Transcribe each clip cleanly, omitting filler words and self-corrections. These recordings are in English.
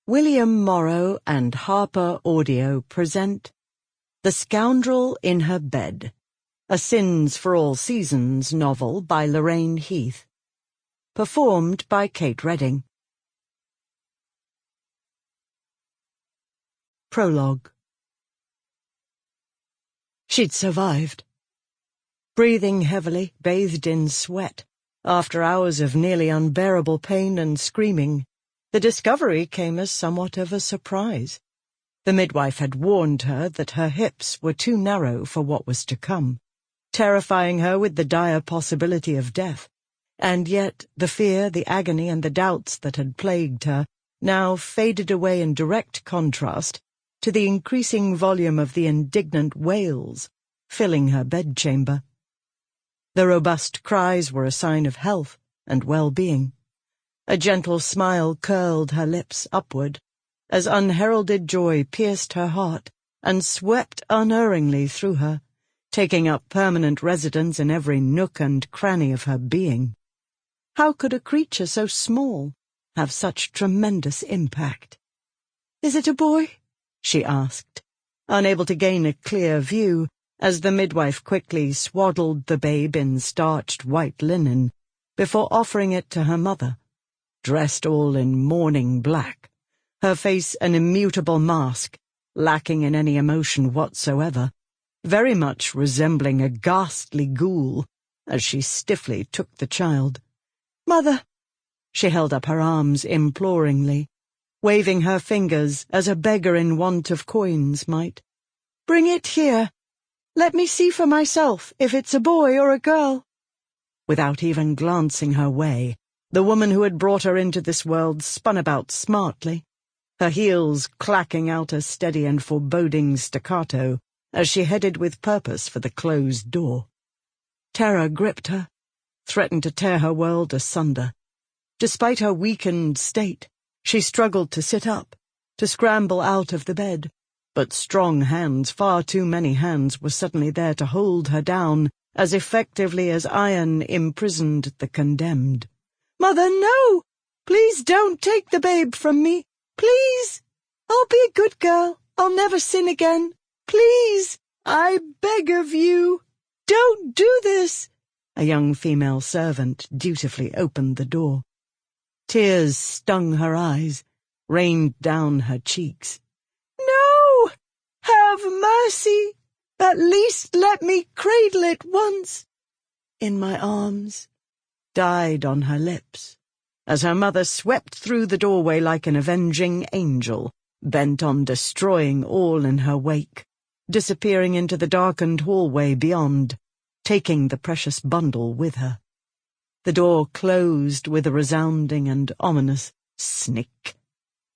William Morrow and Harper Audio present The Scoundrel in Her Bed, a Sins for All Seasons novel by Lorraine Heath. Performed by Kate Redding. Prologue. She'd survived. Breathing heavily, bathed in sweat, after hours of nearly unbearable pain and screaming, the discovery came as somewhat of a surprise. The midwife had warned her that her hips were too narrow for what was to come, terrifying her with the dire possibility of death, and yet the fear, the agony, and the doubts that had plagued her now faded away in direct contrast to the increasing volume of the indignant wails filling her bedchamber. The robust cries were a sign of health and well-being. A gentle smile curled her lips upward as unheralded joy pierced her heart and swept unerringly through her, taking up permanent residence in every nook and cranny of her being. How could a creature so small have such tremendous impact? "Is it a boy?" she asked, unable to gain a clear view as the midwife quickly swaddled the babe in starched white linen before offering it to her mother, dressed all in mourning black, her face an immutable mask, lacking in any emotion whatsoever, very much resembling a ghastly ghoul as she stiffly took the child. "Mother!" She held up her arms imploringly, waving her fingers as a beggar in want of coins might. "Bring it here. Let me see for myself if it's a boy or a girl." Without even glancing her way, the woman who had brought her into this world spun about smartly, her heels clacking out a steady and foreboding staccato as she headed with purpose for the closed door. Terror gripped her, threatened to tear her world asunder. Despite her weakened state, she struggled to sit up, to scramble out of the bed, but strong hands, far too many hands, were suddenly there to hold her down as effectively as iron imprisoned the condemned. "Mother, no! Please don't take the babe from me! Please! I'll be a good girl. I'll never sin again. Please! I beg of you! Don't do this!" A young female servant dutifully opened the door. Tears stung her eyes, rained down her cheeks. "No! Have mercy! At least let me cradle it once!" "In my arms," died on her lips, as her mother swept through the doorway like an avenging angel, bent on destroying all in her wake, disappearing into the darkened hallway beyond, taking the precious bundle with her. The door closed with a resounding and ominous snick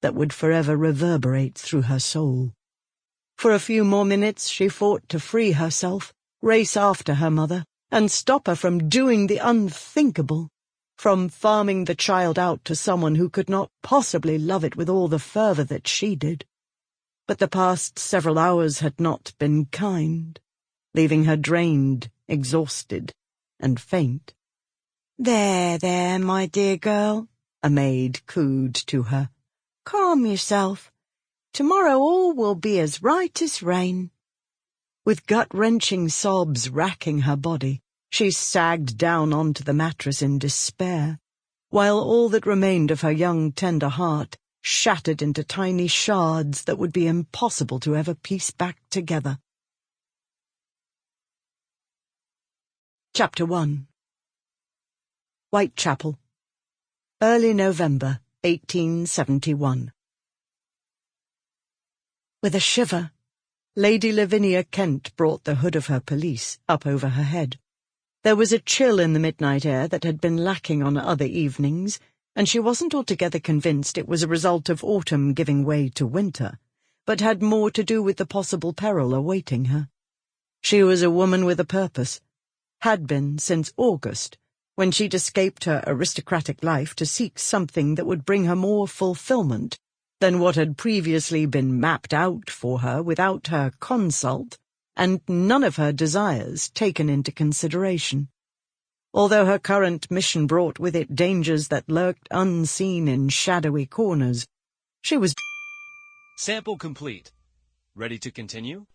that would forever reverberate through her soul. For a few more minutes she fought to free herself, race after her mother, and stop her from doing the unthinkable, from farming the child out to someone who could not possibly love it with all the fervor that she did. But the past several hours had not been kind, leaving her drained, exhausted, and faint. There, my dear girl," a maid cooed to her. "Calm yourself. Tomorrow all will be as right as rain." With gut-wrenching sobs racking her body, she sagged down onto the mattress in despair, while all that remained of her young, tender heart shattered into tiny shards that would be impossible to ever piece back together. Chapter 1. Whitechapel, early November, 1871. With a shiver, Lady Lavinia Kent brought the hood of her pelisse up over her head. There was a chill in the midnight air that had been lacking on other evenings, and she wasn't altogether convinced it was a result of autumn giving way to winter, but had more to do with the possible peril awaiting her. She was a woman with a purpose, had been since August, when she'd escaped her aristocratic life to seek something that would bring her more fulfillment than what had previously been mapped out for her without her consult, and none of her desires taken into consideration. Although her current mission brought with it dangers that lurked unseen in shadowy corners, She was... Sample complete. Ready to continue?